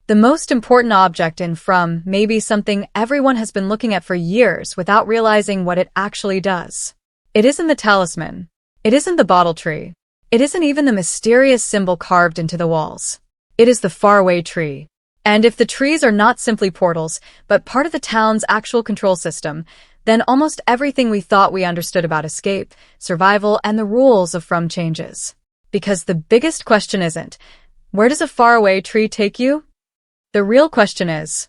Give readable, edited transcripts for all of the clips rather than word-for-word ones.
The most important object in From may be something everyone has been looking at for years without realizing what it actually does. It isn't the talisman. It isn't the bottle tree. It isn't even the mysterious symbol carved into the walls. It is the Faraway tree. And if the trees are not simply portals, but part of the town's actual control system, then almost everything we thought we understood about escape, survival, and the rules of From changes. Because the biggest question isn't, where does a faraway tree take you? The real question is,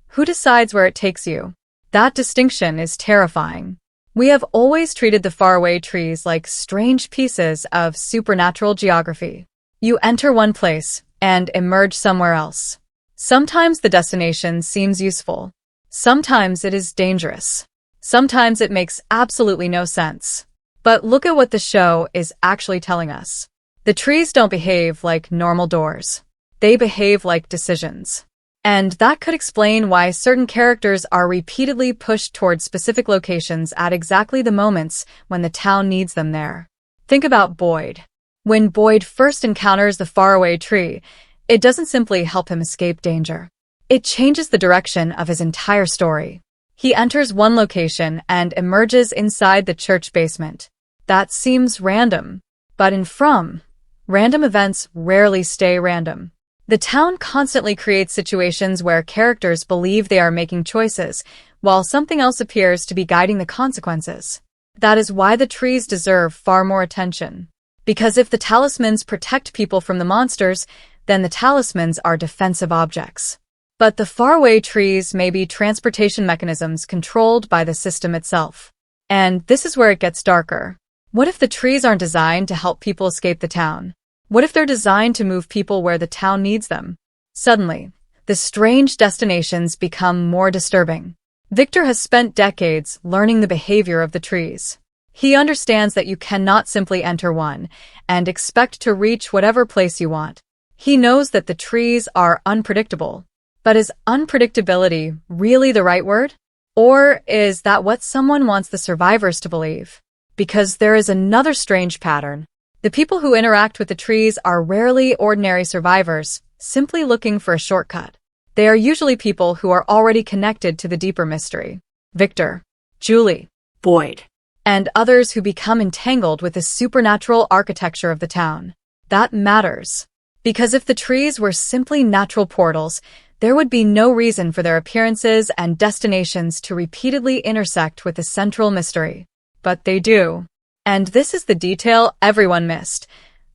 who decides where it takes you? That distinction is terrifying. We have always treated the faraway trees like strange pieces of supernatural geography. You enter one place and emerge somewhere else. Sometimes the destination seems useful. Sometimes it is dangerous. Sometimes it makes absolutely no sense. But look at what the show is actually telling us. The trees don't behave like normal doors. They behave like decisions. And that could explain why certain characters are repeatedly pushed towards specific locations at exactly the moments when the town needs them there. Think about Boyd. When Boyd first encounters the faraway tree, it doesn't simply help him escape danger. It changes the direction of his entire story. He enters one location and emerges inside the church basement. That seems random. But in From, random events rarely stay random. The town constantly creates situations where characters believe they are making choices, while something else appears to be guiding the consequences. That is why the trees deserve far more attention. Because if the talismans protect people from the monsters, then the talismans are defensive objects. But the faraway trees may be transportation mechanisms controlled by the system itself. And this is where it gets darker. What if the trees aren't designed to help people escape the town? What if they're designed to move people where the town needs them? Suddenly, the strange destinations become more disturbing. Victor has spent decades learning the behavior of the trees. He understands that you cannot simply enter one and expect to reach whatever place you want. He knows that the trees are unpredictable. But is unpredictability really the right word? Or is that what someone wants the survivors to believe? Because there is another strange pattern. The people who interact with the trees are rarely ordinary survivors, simply looking for a shortcut. They are usually people who are already connected to the deeper mystery. Victor, Julie, Boyd, and others who become entangled with the supernatural architecture of the town. That matters. Because if the trees were simply natural portals, there would be no reason for their appearances and destinations to repeatedly intersect with the central mystery. But they do. And this is the detail everyone missed.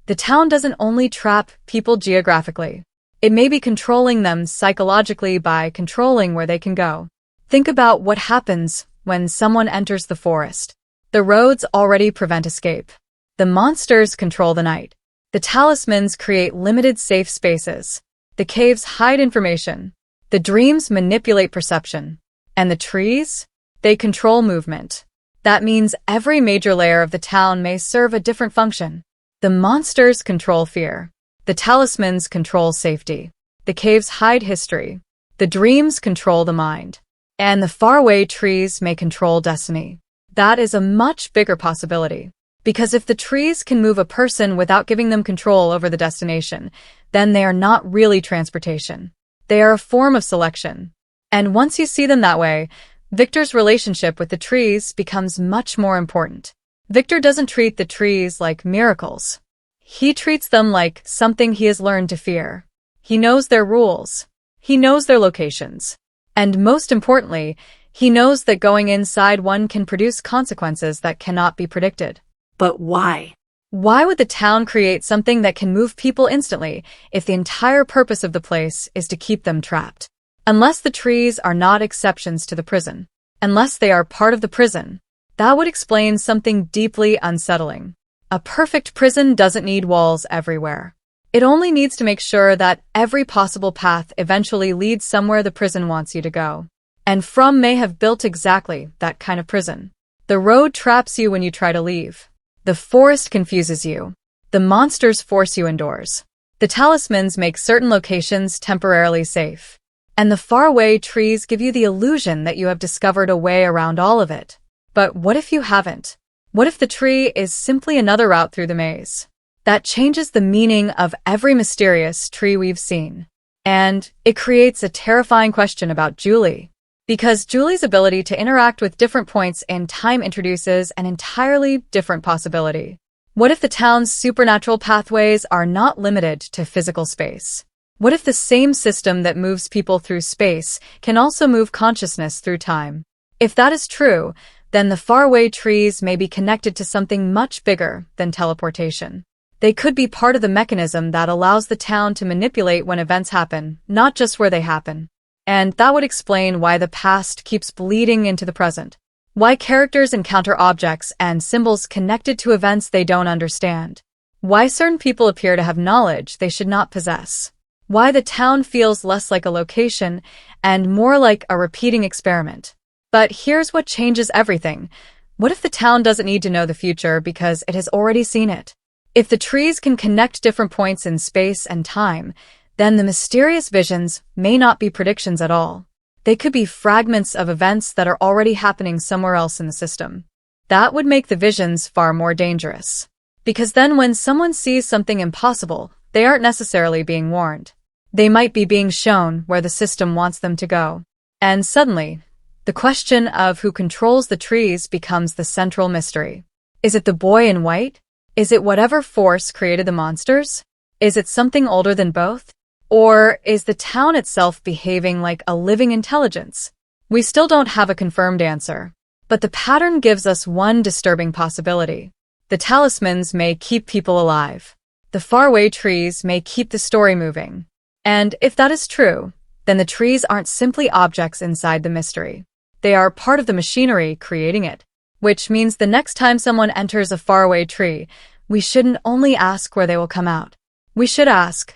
The town doesn't only trap people geographically. It may be controlling them psychologically by controlling where they can go. Think about what happens when someone enters the forest. The roads already prevent escape. The monsters control the night. The talismans create limited safe spaces. The caves hide information. The dreams manipulate perception. And the trees? They control movement. That means every major layer of the town may serve a different function. The monsters control fear. The talismans control safety. The caves hide history. The dreams control the mind. And the faraway trees may control destiny. That is a much bigger possibility. Because if the trees can move a person without giving them control over the destination, then they are not really transportation. They are a form of selection. And once you see them that way, Victor's relationship with the trees becomes much more important. Victor doesn't treat the trees like miracles. He treats them like something he has learned to fear. He knows their rules. He knows their locations. And most importantly, he knows that going inside one can produce consequences that cannot be predicted. But why? Why would the town create something that can move people instantly if the entire purpose of the place is to keep them trapped? Unless the trees are not exceptions to the prison. Unless they are part of the prison. That would explain something deeply unsettling. A perfect prison doesn't need walls everywhere. It only needs to make sure that every possible path eventually leads somewhere the prison wants you to go. And From may have built exactly that kind of prison. The road traps you when you try to leave. The forest confuses you. The monsters force you indoors. The talismans make certain locations temporarily safe. And the faraway trees give you the illusion that you have discovered a way around all of it. But what if you haven't? What if the tree is simply another route through the maze? That changes the meaning of every mysterious tree we've seen. And it creates a terrifying question about Julie. Because Julie's ability to interact with different points in time introduces an entirely different possibility. What if the town's supernatural pathways are not limited to physical space? What if the same system that moves people through space can also move consciousness through time? If that is true, then the faraway trees may be connected to something much bigger than teleportation. They could be part of the mechanism that allows the town to manipulate when events happen, not just where they happen. And that would explain why the past keeps bleeding into the present. Why characters encounter objects and symbols connected to events they don't understand. Why certain people appear to have knowledge they should not possess. Why the town feels less like a location and more like a repeating experiment. But here's what changes everything. What if the town doesn't need to know the future because it has already seen it? If the trees can connect different points in space and time, then the mysterious visions may not be predictions at all. They could be fragments of events that are already happening somewhere else in the system. That would make the visions far more dangerous. Because then when someone sees something impossible, they aren't necessarily being warned. They might be being shown where the system wants them to go. And suddenly, the question of who controls the trees becomes the central mystery. Is it the boy in white? Is it whatever force created the monsters? Is it something older than both? Or is the town itself behaving like a living intelligence? We still don't have a confirmed answer. But the pattern gives us one disturbing possibility. The talismans may keep people alive. The faraway trees may keep the story moving. And if that is true, then the trees aren't simply objects inside the mystery. They are part of the machinery creating it. Which means the next time someone enters a faraway tree, we shouldn't only ask where they will come out. We should ask,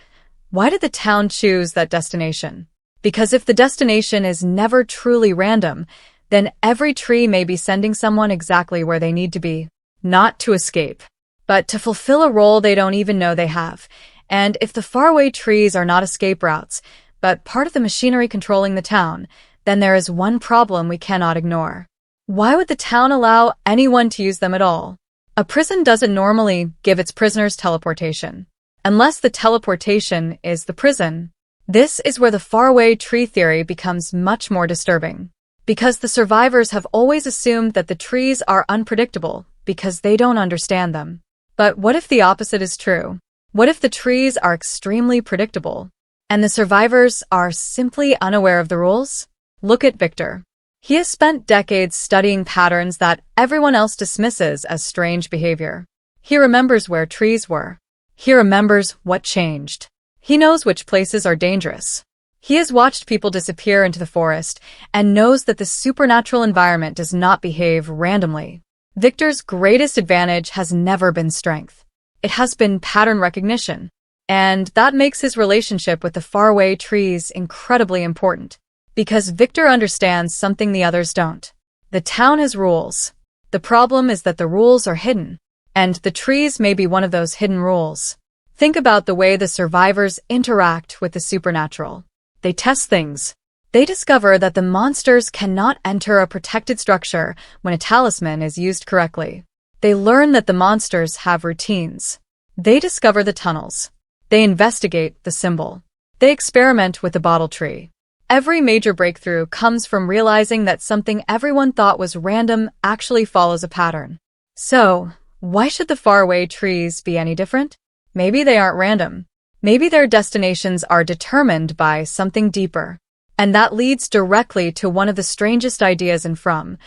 why did the town choose that destination? Because if the destination is never truly random, then every tree may be sending someone exactly where they need to be. Not to escape, but to fulfill a role they don't even know they have. And if the faraway trees are not escape routes, but part of the machinery controlling the town, then there is one problem we cannot ignore. Why would the town allow anyone to use them at all? A prison doesn't normally give its prisoners teleportation. Unless the teleportation is the prison. This is where the faraway tree theory becomes much more disturbing. Because the survivors have always assumed that the trees are unpredictable because they don't understand them. But what if the opposite is true? What if the trees are extremely predictable and the survivors are simply unaware of the rules? Look at Victor. He has spent decades studying patterns that everyone else dismisses as strange behavior. He remembers where trees were. He remembers what changed. He knows which places are dangerous. He has watched people disappear into the forest and knows that the supernatural environment does not behave randomly. Victor's greatest advantage has never been strength. It has been pattern recognition. And that makes his relationship with the faraway trees incredibly important. Because Victor understands something the others don't. The town has rules. The problem is that the rules are hidden. And the trees may be one of those hidden rules. Think about the way the survivors interact with the supernatural. They test things. They discover that the monsters cannot enter a protected structure when a talisman is used correctly. They learn that the monsters have routines. They discover the tunnels. They investigate the symbol. They experiment with the bottle tree. Every major breakthrough comes from realizing that something everyone thought was random actually follows a pattern. So, why should the faraway trees be any different? Maybe they aren't random. Maybe their destinations are determined by something deeper. And that leads directly to one of the strangest ideas in From.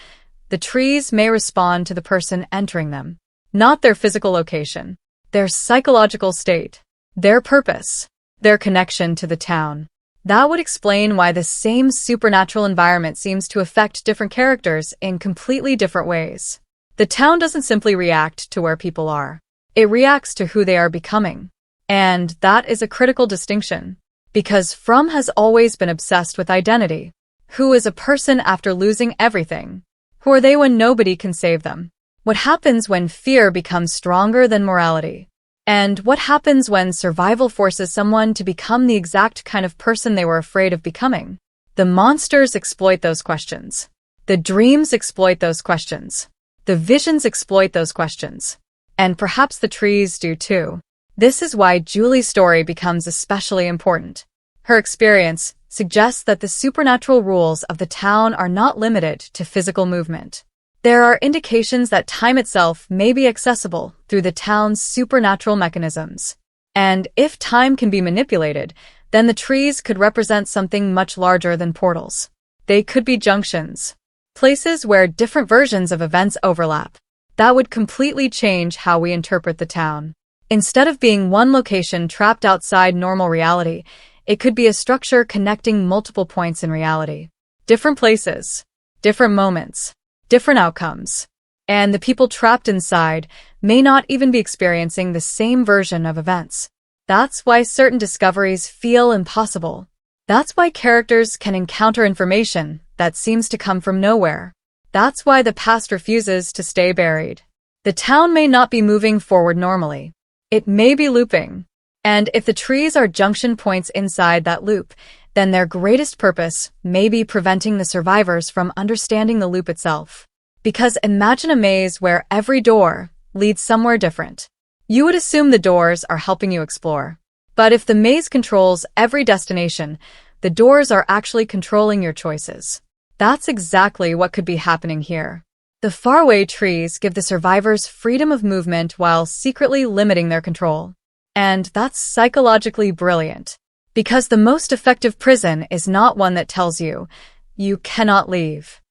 The trees may respond to the person entering them. Not their physical location. Their psychological state. Their purpose. Their connection to the town. That would explain why the same supernatural environment seems to affect different characters in completely different ways. The town doesn't simply react to where people are. It reacts to who they are becoming. And that is a critical distinction. Because From has always been obsessed with identity. Who is a person after losing everything? Who are they when nobody can save them? What happens when fear becomes stronger than morality? And what happens when survival forces someone to become the exact kind of person they were afraid of becoming? The monsters exploit those questions. The dreams exploit those questions. The visions exploit those questions. And perhaps the trees do too. This is why Julie's story becomes especially important. Her experience suggests that the supernatural rules of the town are not limited to physical movement. There are indications that time itself may be accessible through the town's supernatural mechanisms. And if time can be manipulated, then the trees could represent something much larger than portals. They could be junctions, places where different versions of events overlap. That would completely change how we interpret the town. Instead of being one location trapped outside normal reality, it could be a structure connecting multiple points in reality. Different places, different moments, different outcomes. And the people trapped inside may not even be experiencing the same version of events. That's why certain discoveries feel impossible. That's why characters can encounter information that seems to come from nowhere. That's why the past refuses to stay buried. The town may not be moving forward normally. It may be looping. And if the trees are junction points inside that loop, then their greatest purpose may be preventing the survivors from understanding the loop itself. Because imagine a maze where every door leads somewhere different. You would assume the doors are helping you explore. But if the maze controls every destination, the doors are actually controlling your choices. That's exactly what could be happening here. The faraway trees give the survivors freedom of movement while secretly limiting their control. And that's psychologically brilliant. Because the most effective prison is not one that tells you, you cannot leave.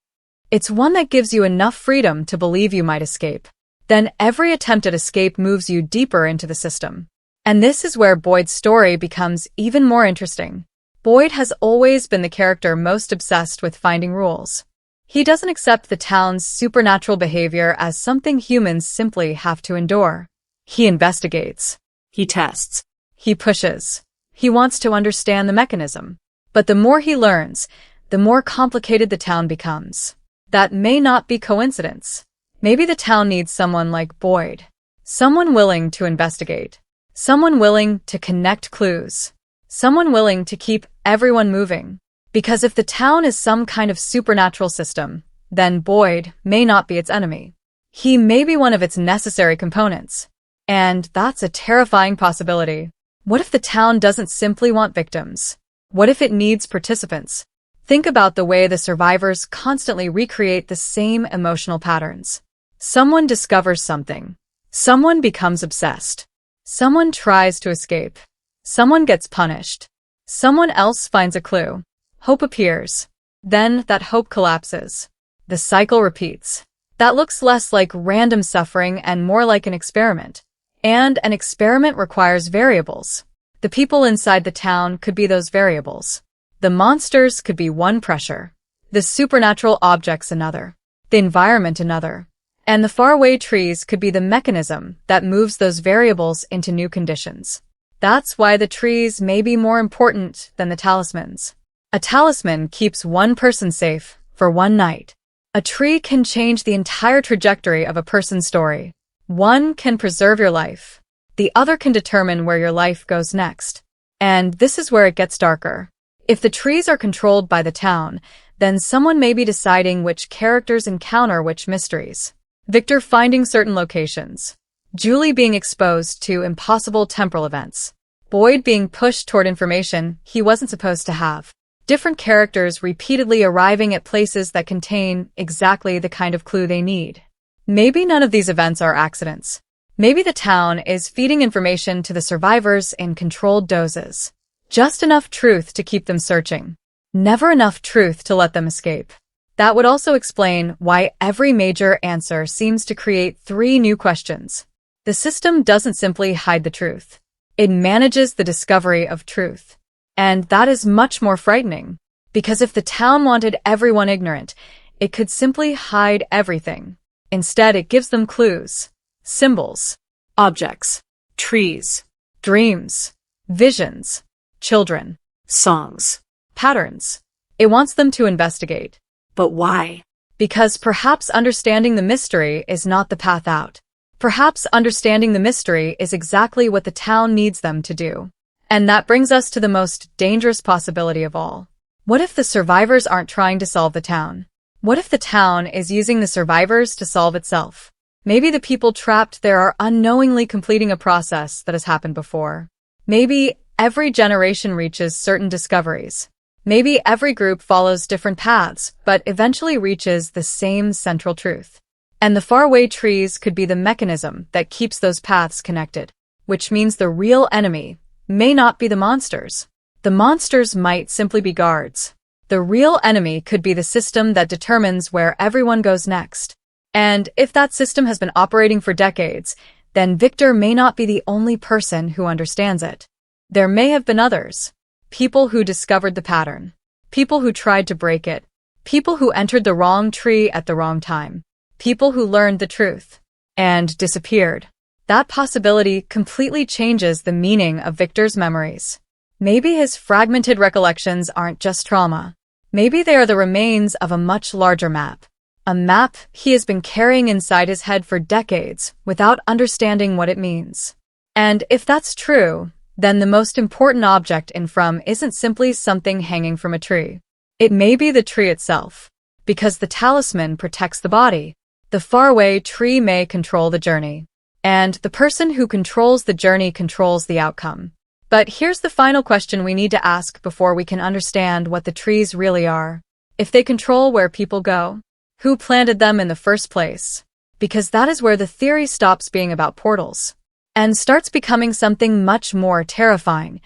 It's one that gives you enough freedom to believe you might escape. Then every attempt at escape moves you deeper into the system. And this is where Boyd's story becomes even more interesting. Boyd has always been the character most obsessed with finding rules. He doesn't accept the town's supernatural behavior as something humans simply have to endure. He investigates. He tests. He pushes. He wants to understand the mechanism. But the more he learns, the more complicated the town becomes. That may not be coincidence. Maybe the town needs someone like Boyd. Someone willing to investigate. Someone willing to connect clues. Someone willing to keep everyone moving. Because if the town is some kind of supernatural system, then Boyd may not be its enemy. He may be one of its necessary components. And that's a terrifying possibility. What if the town doesn't simply want victims? What if it needs participants? Think about the way the survivors constantly recreate the same emotional patterns. Someone discovers something. Someone becomes obsessed. Someone tries to escape. Someone gets punished. Someone else finds a clue. Hope appears. Then that hope collapses. The cycle repeats. That looks less like random suffering and more like an experiment. And an experiment requires variables. The people inside the town could be those variables. The monsters could be one pressure. The supernatural objects another. The environment another. And the faraway trees could be the mechanism that moves those variables into new conditions. That's why the trees may be more important than the talismans. A talisman keeps one person safe for one night. A tree can change the entire trajectory of a person's story. One can preserve your life. The other can determine where your life goes next. And this is where it gets darker. If the trees are controlled by the town, then someone may be deciding which characters encounter which mysteries. Victor finding certain locations. Julie being exposed to impossible temporal events. Boyd being pushed toward information he wasn't supposed to have. Different characters repeatedly arriving at places that contain exactly the kind of clue they need. Maybe none of these events are accidents. Maybe the town is feeding information to the survivors in controlled doses. Just enough truth to keep them searching. Never enough truth to let them escape. That would also explain why every major answer seems to create 3 new questions. The system doesn't simply hide the truth. It manages the discovery of truth. And that is much more frightening. Because if the town wanted everyone ignorant, it could simply hide everything. Instead, it gives them clues, symbols, objects, trees, dreams, visions, children, songs, patterns. It wants them to investigate. But why? Because perhaps understanding the mystery is not the path out. Perhaps understanding the mystery is exactly what the town needs them to do. And that brings us to the most dangerous possibility of all. What if the survivors aren't trying to solve the town? What if the town is using the survivors to solve itself? Maybe the people trapped there are unknowingly completing a process that has happened before. Maybe every generation reaches certain discoveries. Maybe every group follows different paths, but eventually reaches the same central truth. And the faraway trees could be the mechanism that keeps those paths connected, which means the real enemy may not be the monsters. The monsters might simply be guards. The real enemy could be the system that determines where everyone goes next. And if that system has been operating for decades, then Victor may not be the only person who understands it. There may have been others. People who discovered the pattern. People who tried to break it. People who entered the wrong tree at the wrong time. People who learned the truth and disappeared. That possibility completely changes the meaning of Victor's memories. Maybe his fragmented recollections aren't just trauma. Maybe they are the remains of a much larger map. A map he has been carrying inside his head for decades without understanding what it means. And if that's true, then the most important object in From isn't simply something hanging from a tree. It may be the tree itself. Because the talisman protects the body, the faraway tree may control the journey. And the person who controls the journey controls the outcome. But here's the final question we need to ask before we can understand what the trees really are. If they control where people go, who planted them in the first place? Because that is where the theory stops being about portals and starts becoming something much more terrifying.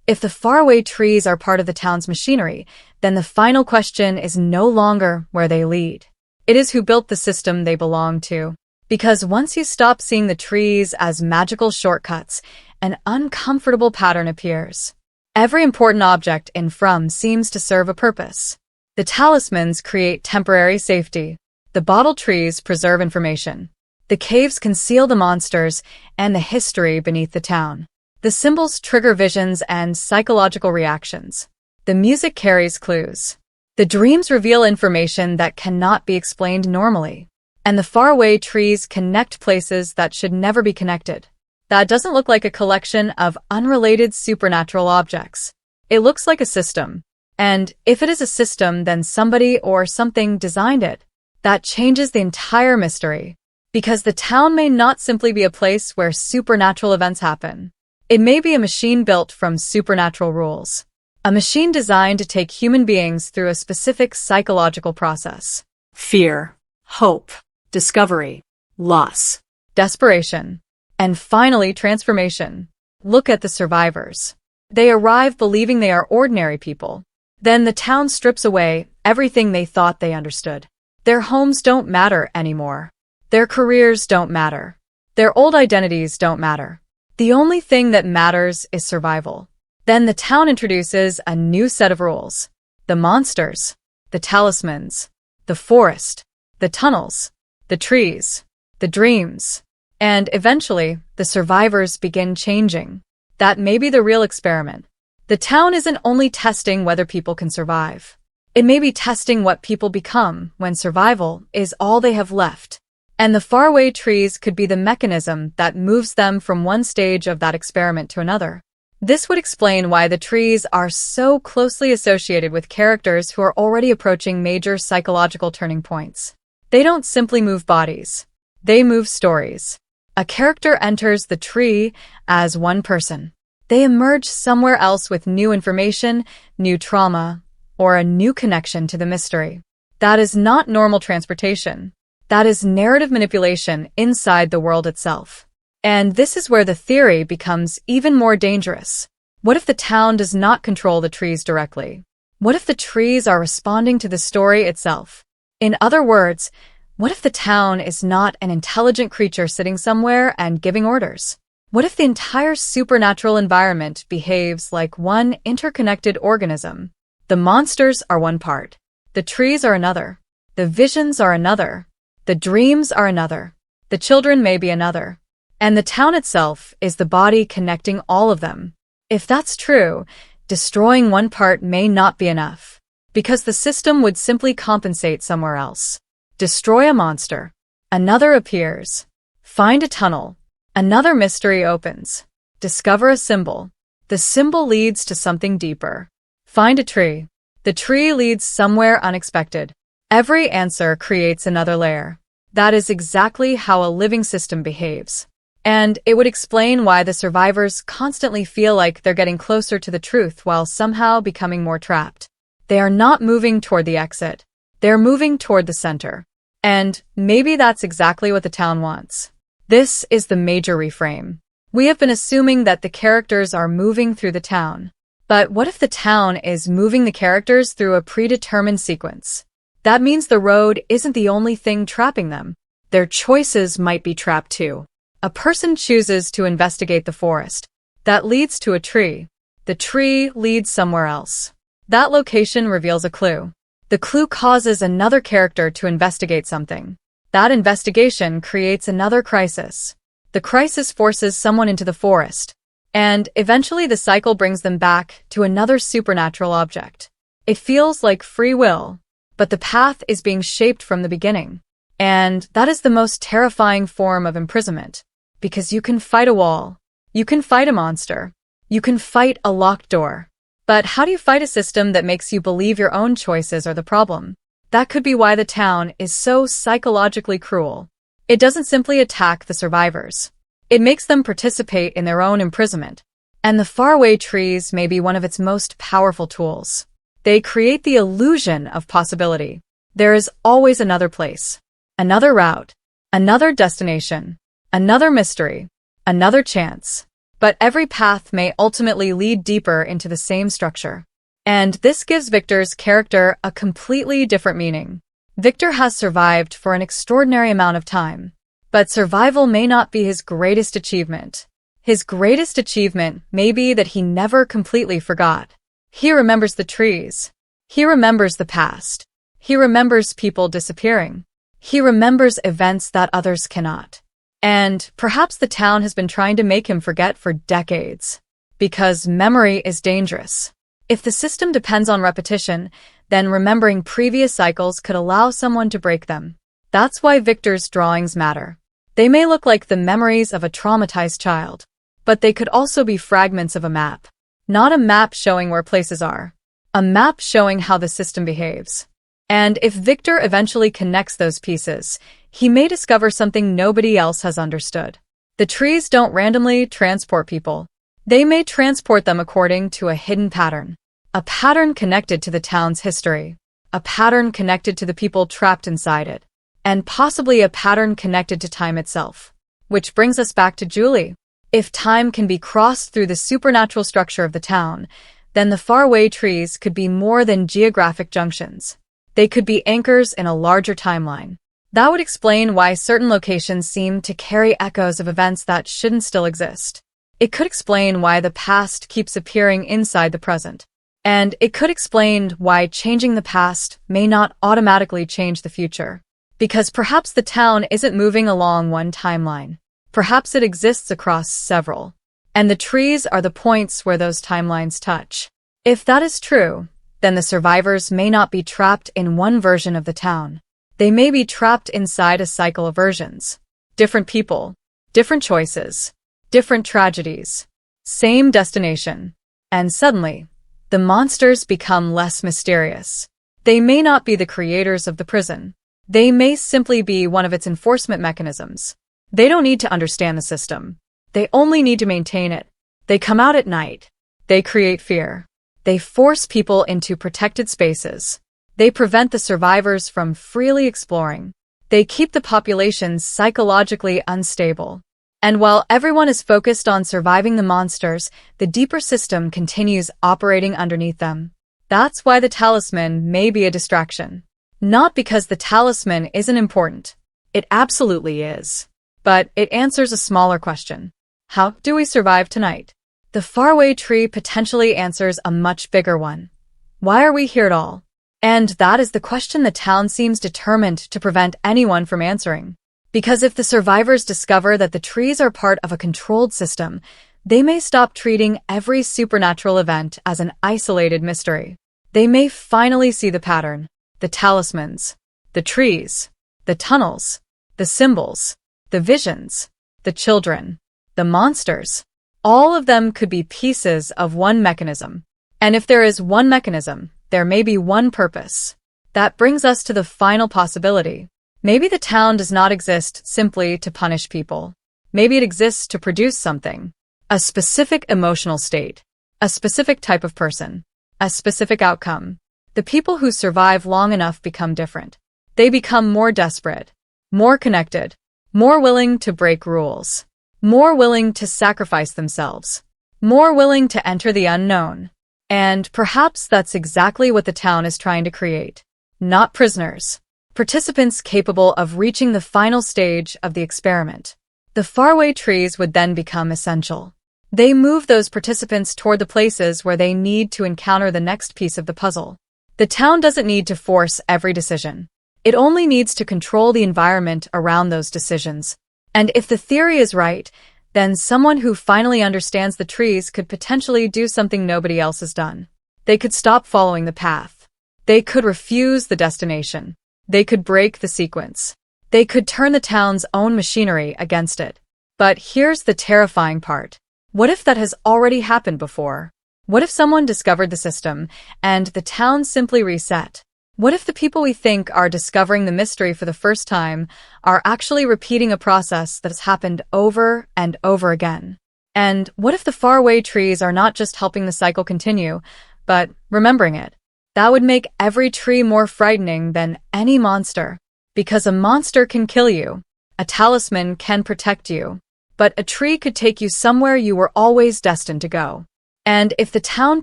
If the faraway trees are part of the town's machinery, then the final question is no longer where they lead. It is who built the system they belong to. Because once you stop seeing the trees as magical shortcuts, an uncomfortable pattern appears. Every important object in From seems to serve a purpose. The talismans create temporary safety. The bottle trees preserve information. The caves conceal the monsters and the history beneath the town. The symbols trigger visions and psychological reactions. The music carries clues. The dreams reveal information that cannot be explained normally. And the faraway trees connect places that should never be connected. That doesn't look like a collection of unrelated supernatural objects. It looks like a system. And if it is a system, then somebody or something designed it. That changes the entire mystery. Because the town may not simply be a place where supernatural events happen. It may be a machine built from supernatural rules. A machine designed to take human beings through a specific psychological process. Fear, hope, discovery, loss, desperation, and finally transformation. Look at the survivors. They arrive believing they are ordinary people. Then the town strips away everything they thought they understood. Their homes don't matter anymore. Their careers don't matter. Their old identities don't matter. The only thing that matters is survival. Then the town introduces a new set of rules. The monsters, the talismans, the forest, the tunnels, the trees, the dreams, and eventually the survivors begin changing. That may be the real experiment. The town isn't only testing whether people can survive. It may be testing what people become when survival is all they have left. And the faraway trees could be the mechanism that moves them from one stage of that experiment to another. This would explain why the trees are so closely associated with characters who are already approaching major psychological turning points. They don't simply move bodies. They move stories. A character enters the tree as one person. They emerge somewhere else with new information, new trauma, or a new connection to the mystery. That is not normal transportation. That is narrative manipulation inside the world itself. And this is where the theory becomes even more dangerous. What if the town does not control the trees directly? What if the trees are responding to the story itself? In other words, what if the town is not an intelligent creature sitting somewhere and giving orders? What if the entire supernatural environment behaves like one interconnected organism? The monsters are one part. The trees are another. The visions are another. The dreams are another. The children may be another. And the town itself is the body connecting all of them. If that's true, destroying one part may not be enough. Because the system would simply compensate somewhere else. Destroy a monster. Another appears. Find a tunnel. Another mystery opens. Discover a symbol. The symbol leads to something deeper. Find a tree. The tree leads somewhere unexpected. Every answer creates another layer. That is exactly how a living system behaves. And it would explain why the survivors constantly feel like they're getting closer to the truth while somehow becoming more trapped. They are not moving toward the exit. They're moving toward the center. And maybe that's exactly what the town wants. This is the major reframe. We have been assuming that the characters are moving through the town. But what if the town is moving the characters through a predetermined sequence? That means the road isn't the only thing trapping them. Their choices might be trapped too. A person chooses to investigate the forest. That leads to a tree. The tree leads somewhere else. That location reveals a clue. The clue causes another character to investigate something. That investigation creates another crisis. The crisis forces someone into the forest. And eventually the cycle brings them back to another supernatural object. It feels like free will, but the path is being shaped from the beginning. And that is the most terrifying form of imprisonment. Because you can fight a wall. You can fight a monster. You can fight a locked door. But how do you fight a system that makes you believe your own choices are the problem? That could be why the town is so psychologically cruel. It doesn't simply attack the survivors. It makes them participate in their own imprisonment. And the faraway trees may be one of its most powerful tools. They create the illusion of possibility. There is always another place, another route, another destination, another mystery, another chance. But every path may ultimately lead deeper into the same structure. And this gives Victor's character a completely different meaning. Victor has survived for an extraordinary amount of time. But survival may not be his greatest achievement. His greatest achievement may be that he never completely forgot. He remembers the trees. He remembers the past. He remembers people disappearing. He remembers events that others cannot. And perhaps the town has been trying to make him forget for decades. Because memory is dangerous. If the system depends on repetition, then remembering previous cycles could allow someone to break them. That's why Victor's drawings matter. They may look like the memories of a traumatized child, but they could also be fragments of a map. Not a map showing where places are. A map showing how the system behaves. And if Victor eventually connects those pieces, he may discover something nobody else has understood. The trees don't randomly transport people. They may transport them according to a hidden pattern. A pattern connected to the town's history. A pattern connected to the people trapped inside it. And possibly a pattern connected to time itself. Which brings us back to Julie. If time can be crossed through the supernatural structure of the town, then the faraway trees could be more than geographic junctions. They could be anchors in a larger timeline. That would explain why certain locations seem to carry echoes of events that shouldn't still exist. It could explain why the past keeps appearing inside the present. And it could explain why changing the past may not automatically change the future. Because perhaps the town isn't moving along one timeline. Perhaps it exists across several. And the trees are the points where those timelines touch. If that is true, then the survivors may not be trapped in one version of the town. They may be trapped inside a cycle of versions. Different people, different choices, different tragedies, same destination. And suddenly, the monsters become less mysterious. They may not be the creators of the prison. They may simply be one of its enforcement mechanisms. They don't need to understand the system. They only need to maintain it. They come out at night. They create fear. They force people into protected spaces. They prevent the survivors from freely exploring. They keep the populations psychologically unstable. And while everyone is focused on surviving the monsters, the deeper system continues operating underneath them. That's why the talisman may be a distraction. Not because the talisman isn't important. It absolutely is. But it answers a smaller question. How do we survive tonight? The faraway tree potentially answers a much bigger one. Why are we here at all? And that is the question the town seems determined to prevent anyone from answering. Because if the survivors discover that the trees are part of a controlled system, they may stop treating every supernatural event as an isolated mystery. They may finally see the pattern, the talismans, the trees, the tunnels, the symbols, the visions, the children, the monsters. All of them could be pieces of one mechanism. And if there is one mechanism, there may be one purpose. That brings us to the final possibility. Maybe the town does not exist simply to punish people. Maybe it exists to produce something. A specific emotional state. A specific type of person. A specific outcome. The people who survive long enough become different. They become more desperate, more connected, more willing to break rules, more willing to sacrifice themselves, more willing to enter the unknown. And perhaps that's exactly what the town is trying to create. Not prisoners. Participants capable of reaching the final stage of the experiment. The faraway trees would then become essential. They move those participants toward the places where they need to encounter the next piece of the puzzle. The town doesn't need to force every decision. It only needs to control the environment around those decisions. And if the theory is right, then someone who finally understands the trees could potentially do something nobody else has done. They could stop following the path. They could refuse the destination. They could break the sequence. They could turn the town's own machinery against it. But here's the terrifying part. What if that has already happened before? What if someone discovered the system and the town simply reset? What if the people we think are discovering the mystery for the first time are actually repeating a process that has happened over and over again? And what if the faraway trees are not just helping the cycle continue, but remembering it? That would make every tree more frightening than any monster. Because a monster can kill you. A talisman can protect you. But a tree could take you somewhere you were always destined to go. And if the town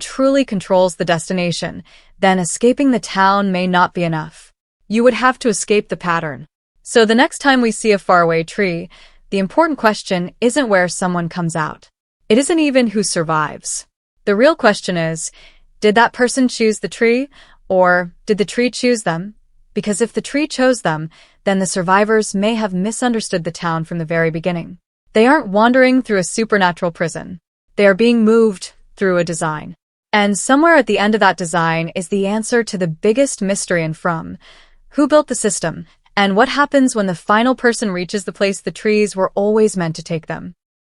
truly controls the destination, then escaping the town may not be enough. You would have to escape the pattern. So the next time we see a faraway tree, the important question isn't where someone comes out. It isn't even who survives. The real question is, did that person choose the tree, or did the tree choose them? Because if the tree chose them, then the survivors may have misunderstood the town from the very beginning. They aren't wandering through a supernatural prison. They are being moved through a design. And somewhere at the end of that design is the answer to the biggest mystery and from. Who built the system? And what happens when the final person reaches the place the trees were always meant to take them?